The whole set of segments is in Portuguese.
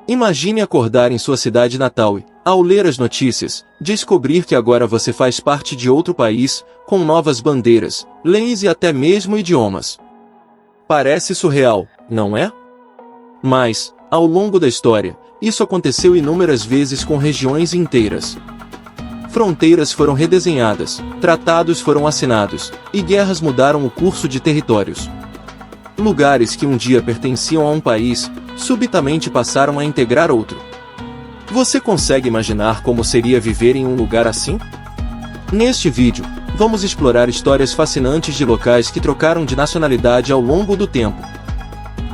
Imagine acordar em sua cidade natal e, ao ler as notícias, descobrir que agora você faz parte de outro país, com novas bandeiras, leis e até mesmo idiomas. Parece surreal, não é? Mas, ao longo da história, isso aconteceu inúmeras vezes com regiões inteiras. Fronteiras foram redesenhadas, tratados foram assinados, e guerras mudaram o curso de territórios. Lugares que um dia pertenciam a um país, subitamente passaram a integrar outro. Você consegue imaginar como seria viver em um lugar assim? Neste vídeo, vamos explorar histórias fascinantes de locais que trocaram de nacionalidade ao longo do tempo.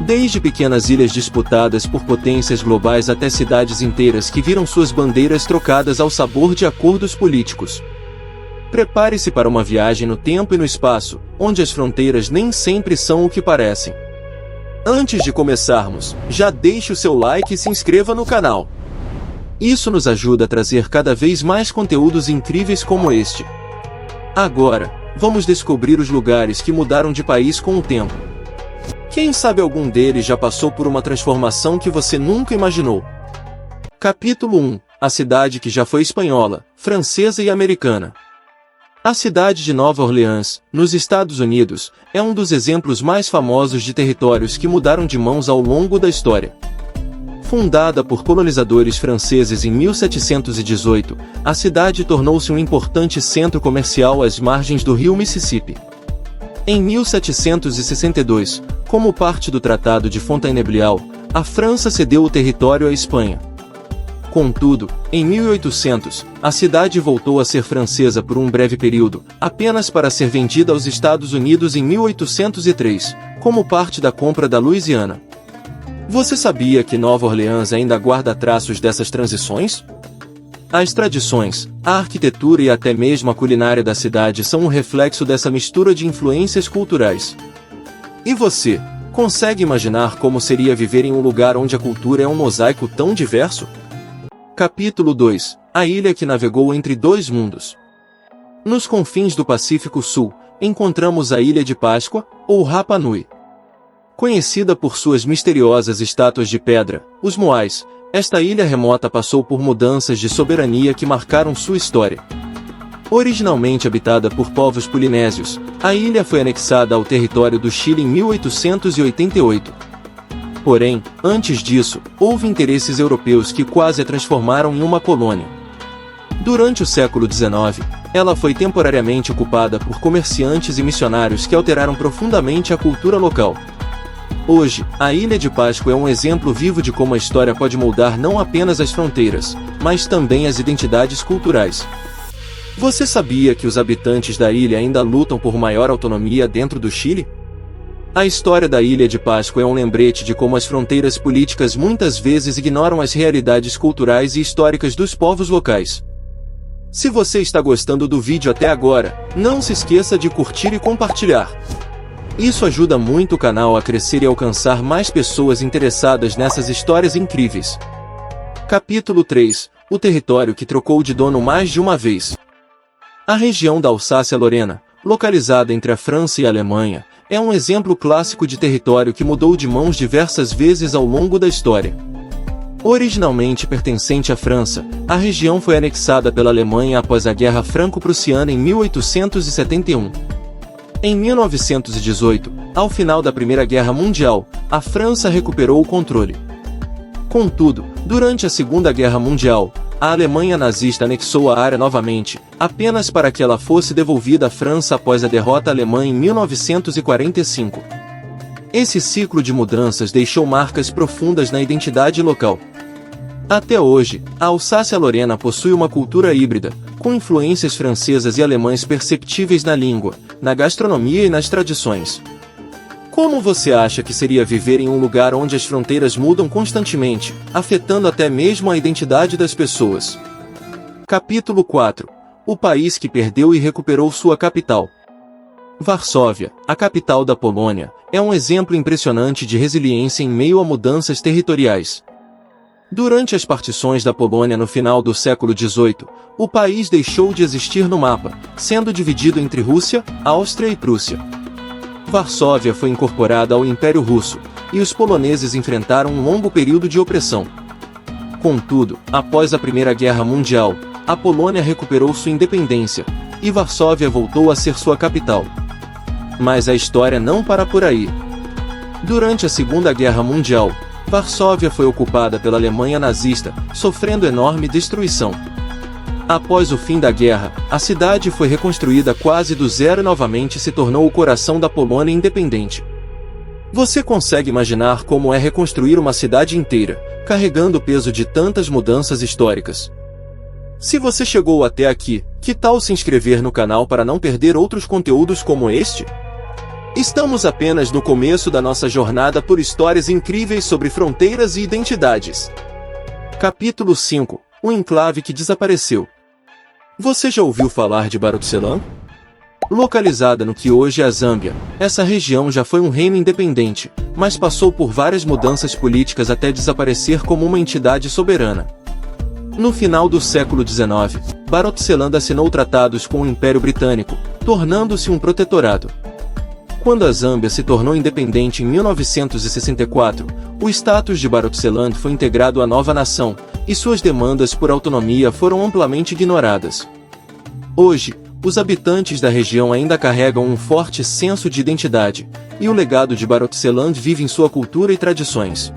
Desde pequenas ilhas disputadas por potências globais até cidades inteiras que viram suas bandeiras trocadas ao sabor de acordos políticos. Prepare-se para uma viagem no tempo e no espaço, onde as fronteiras nem sempre são o que parecem. Antes de começarmos, já deixe o seu like e se inscreva no canal. Isso nos ajuda a trazer cada vez mais conteúdos incríveis como este. Agora, vamos descobrir os lugares que mudaram de país com o tempo. Quem sabe algum deles já passou por uma transformação que você nunca imaginou? Capítulo 1. A cidade que já foi espanhola, francesa e americana. A cidade de Nova Orleans, nos Estados Unidos, é um dos exemplos mais famosos de territórios que mudaram de mãos ao longo da história. Fundada por colonizadores franceses em 1718, a cidade tornou-se um importante centro comercial às margens do rio Mississippi. Em 1762, como parte do Tratado de Fontainebleau, a França cedeu o território à Espanha. Contudo, em 1800, a cidade voltou a ser francesa por um breve período, apenas para ser vendida aos Estados Unidos em 1803, como parte da compra da Louisiana. Você sabia que Nova Orleans ainda guarda traços dessas transições? As tradições, a arquitetura e até mesmo a culinária da cidade são um reflexo dessa mistura de influências culturais. E você, consegue imaginar como seria viver em um lugar onde a cultura é um mosaico tão diverso? Capítulo 2. A ilha que navegou entre dois mundos. Nos confins do Pacífico Sul, encontramos a Ilha de Páscoa, ou Rapa Nui. Conhecida por suas misteriosas estátuas de pedra, os Moais, esta ilha remota passou por mudanças de soberania que marcaram sua história. Originalmente habitada por povos polinésios, a ilha foi anexada ao território do Chile em 1888. Porém, antes disso, houve interesses europeus que quase a transformaram em uma colônia. Durante o século XIX, ela foi temporariamente ocupada por comerciantes e missionários que alteraram profundamente a cultura local. Hoje, a Ilha de Páscoa é um exemplo vivo de como a história pode moldar não apenas as fronteiras, mas também as identidades culturais. Você sabia que os habitantes da ilha ainda lutam por maior autonomia dentro do Chile? A história da Ilha de Páscoa é um lembrete de como as fronteiras políticas muitas vezes ignoram as realidades culturais e históricas dos povos locais. Se você está gostando do vídeo até agora, não se esqueça de curtir e compartilhar. Isso ajuda muito o canal a crescer e alcançar mais pessoas interessadas nessas histórias incríveis. Capítulo 3. O território que trocou de dono mais de uma vez. A região da Alsácia-Lorena, localizada entre a França e a Alemanha, é um exemplo clássico de território que mudou de mãos diversas vezes ao longo da história. Originalmente pertencente à França, a região foi anexada pela Alemanha após a Guerra Franco-Prussiana em 1871. Em 1918, ao final da Primeira Guerra Mundial, a França recuperou o controle. Contudo, durante a Segunda Guerra Mundial, a Alemanha nazista anexou a área novamente, apenas para que ela fosse devolvida à França após a derrota alemã em 1945. Esse ciclo de mudanças deixou marcas profundas na identidade local. Até hoje, a Alsácia-Lorena possui uma cultura híbrida, com influências francesas e alemãs perceptíveis na língua, na gastronomia e nas tradições. Como você acha que seria viver em um lugar onde as fronteiras mudam constantemente, afetando até mesmo a identidade das pessoas? Capítulo 4. O país que perdeu e recuperou sua capital. Varsóvia, a capital da Polônia, é um exemplo impressionante de resiliência em meio a mudanças territoriais. Durante as partições da Polônia no final do século XVIII, o país deixou de existir no mapa, sendo dividido entre Rússia, Áustria e Prússia. Varsóvia foi incorporada ao Império Russo, e os poloneses enfrentaram um longo período de opressão. Contudo, após a Primeira Guerra Mundial, a Polônia recuperou sua independência, e Varsóvia voltou a ser sua capital. Mas a história não para por aí. Durante a Segunda Guerra Mundial, Varsóvia foi ocupada pela Alemanha nazista, sofrendo enorme destruição. Após o fim da guerra, a cidade foi reconstruída quase do zero e novamente se tornou o coração da Polônia independente. Você consegue imaginar como é reconstruir uma cidade inteira, carregando o peso de tantas mudanças históricas? Se você chegou até aqui, que tal se inscrever no canal para não perder outros conteúdos como este? Estamos apenas no começo da nossa jornada por histórias incríveis sobre fronteiras e identidades. Capítulo 5 – O enclave que desapareceu. Você já ouviu falar de Barotseland? Localizada no que hoje é a Zâmbia, essa região já foi um reino independente, mas passou por várias mudanças políticas até desaparecer como uma entidade soberana. No final do século XIX, Barotseland assinou tratados com o Império Britânico, tornando-se um protetorado. Quando a Zâmbia se tornou independente em 1964, o status de Barotseland foi integrado à nova nação, e suas demandas por autonomia foram amplamente ignoradas. Hoje, os habitantes da região ainda carregam um forte senso de identidade, e o legado de Barotseland vive em sua cultura e tradições.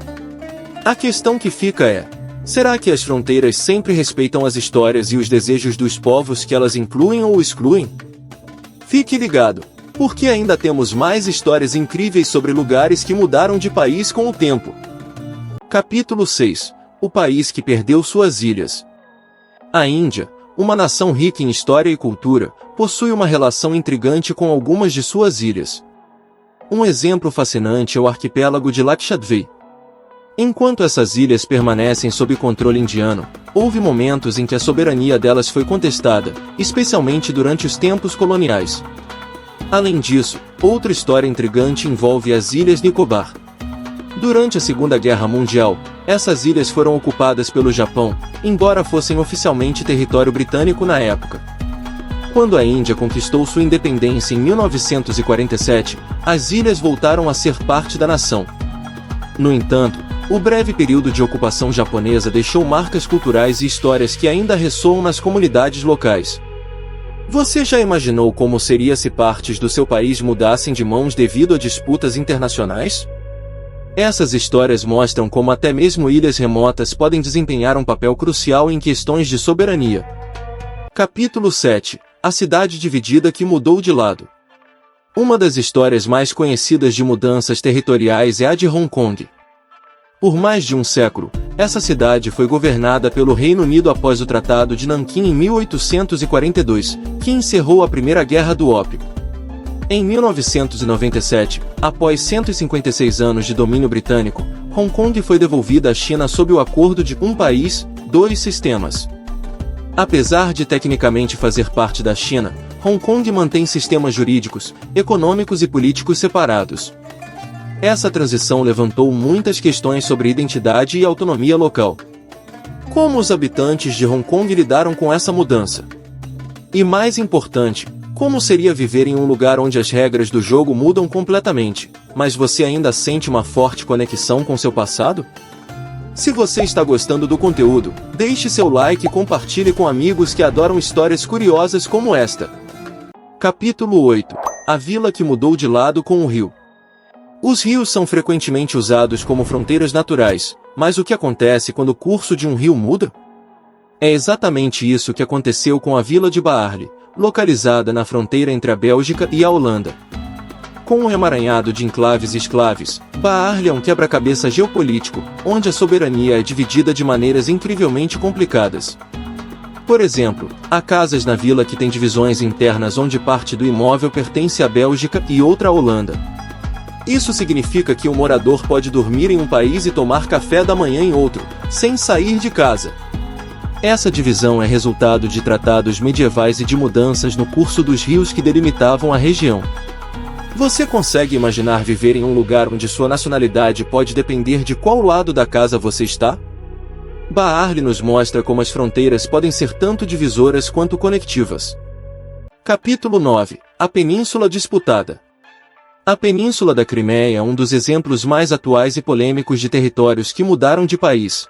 A questão que fica é: será que as fronteiras sempre respeitam as histórias e os desejos dos povos que elas incluem ou excluem? Fique ligado, porque ainda temos mais histórias incríveis sobre lugares que mudaram de país com o tempo. Capítulo 6 – O país que perdeu suas ilhas. A Índia, uma nação rica em história e cultura, possui uma relação intrigante com algumas de suas ilhas. Um exemplo fascinante é o arquipélago de Lakshadweep. Enquanto essas ilhas permanecem sob controle indiano, houve momentos em que a soberania delas foi contestada, especialmente durante os tempos coloniais. Além disso, outra história intrigante envolve as Ilhas Nicobar. Durante a Segunda Guerra Mundial, essas ilhas foram ocupadas pelo Japão, embora fossem oficialmente território britânico na época. Quando a Índia conquistou sua independência em 1947, as ilhas voltaram a ser parte da nação. No entanto, o breve período de ocupação japonesa deixou marcas culturais e histórias que ainda ressoam nas comunidades locais. Você já imaginou como seria se partes do seu país mudassem de mãos devido a disputas internacionais? Essas histórias mostram como até mesmo ilhas remotas podem desempenhar um papel crucial em questões de soberania. Capítulo 7 – A cidade dividida que mudou de lado. Uma das histórias mais conhecidas de mudanças territoriais é a de Hong Kong. Por mais de um século, essa cidade foi governada pelo Reino Unido após o Tratado de Nanquim em 1842, que encerrou a Primeira Guerra do Ópio. Em 1997, após 156 anos de domínio britânico, Hong Kong foi devolvida à China sob o acordo de um país, dois sistemas. Apesar de tecnicamente fazer parte da China, Hong Kong mantém sistemas jurídicos, econômicos e políticos separados. Essa transição levantou muitas questões sobre identidade e autonomia local. Como os habitantes de Hong Kong lidaram com essa mudança? E mais importante, como seria viver em um lugar onde as regras do jogo mudam completamente, mas você ainda sente uma forte conexão com seu passado? Se você está gostando do conteúdo, deixe seu like e compartilhe com amigos que adoram histórias curiosas como esta. Capítulo 8 – A vila que mudou de lado com o rio. Os rios são frequentemente usados como fronteiras naturais, mas o que acontece quando o curso de um rio muda? É exatamente isso que aconteceu com a vila de Baarle, localizada na fronteira entre a Bélgica e a Holanda. Com um emaranhado de enclaves e exclaves, Baarle é um quebra-cabeça geopolítico, onde a soberania é dividida de maneiras incrivelmente complicadas. Por exemplo, há casas na vila que têm divisões internas onde parte do imóvel pertence à Bélgica e outra à Holanda. Isso significa que o morador pode dormir em um país e tomar café da manhã em outro, sem sair de casa. Essa divisão é resultado de tratados medievais e de mudanças no curso dos rios que delimitavam a região. Você consegue imaginar viver em um lugar onde sua nacionalidade pode depender de qual lado da casa você está? Baarle nos mostra como as fronteiras podem ser tanto divisoras quanto conectivas. Capítulo 9 – A Península Disputada. A Península da Crimeia é um dos exemplos mais atuais e polêmicos de territórios que mudaram de país.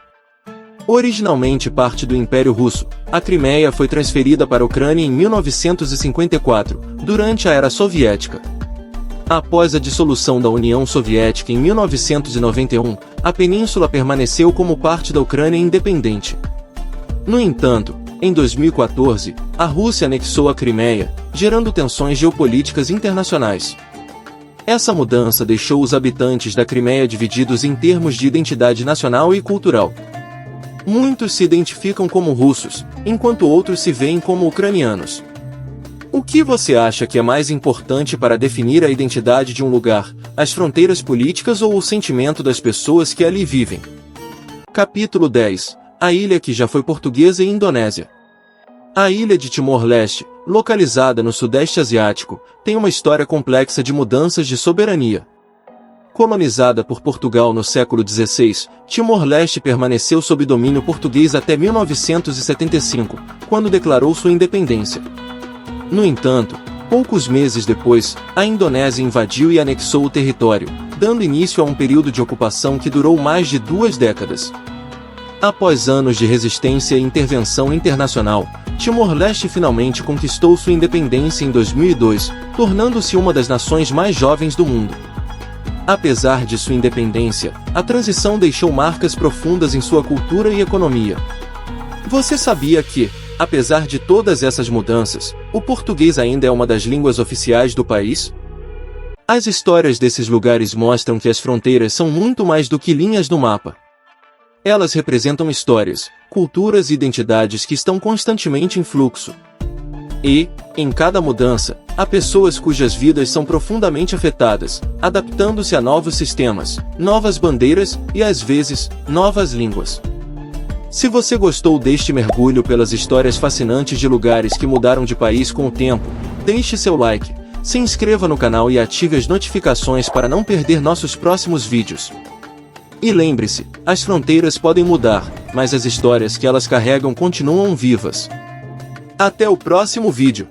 Originalmente parte do Império Russo, a Crimeia foi transferida para a Ucrânia em 1954, durante a Era Soviética. Após a dissolução da União Soviética em 1991, a península permaneceu como parte da Ucrânia independente. No entanto, em 2014, a Rússia anexou a Crimeia, gerando tensões geopolíticas internacionais. Essa mudança deixou os habitantes da Crimeia divididos em termos de identidade nacional e cultural. Muitos se identificam como russos, enquanto outros se veem como ucranianos. O que você acha que é mais importante para definir a identidade de um lugar, as fronteiras políticas ou o sentimento das pessoas que ali vivem? Capítulo 10. A ilha que já foi portuguesa e Indonésia. A ilha de Timor-Leste, localizada no Sudeste Asiático, tem uma história complexa de mudanças de soberania. Colonizada por Portugal no século XVI, Timor-Leste permaneceu sob domínio português até 1975, quando declarou sua independência. No entanto, poucos meses depois, a Indonésia invadiu e anexou o território, dando início a um período de ocupação que durou mais de 2 décadas. Após anos de resistência e intervenção internacional, Timor-Leste finalmente conquistou sua independência em 2002, tornando-se uma das nações mais jovens do mundo. Apesar de sua independência, a transição deixou marcas profundas em sua cultura e economia. Você sabia que, apesar de todas essas mudanças, o português ainda é uma das línguas oficiais do país? As histórias desses lugares mostram que as fronteiras são muito mais do que linhas no mapa. Elas representam histórias, culturas e identidades que estão constantemente em fluxo. E, em cada mudança, há pessoas cujas vidas são profundamente afetadas, adaptando-se a novos sistemas, novas bandeiras e, às vezes, novas línguas. Se você gostou deste mergulho pelas histórias fascinantes de lugares que mudaram de país com o tempo, deixe seu like, se inscreva no canal e ative as notificações para não perder nossos próximos vídeos. E lembre-se, as fronteiras podem mudar, mas as histórias que elas carregam continuam vivas. Até o próximo vídeo!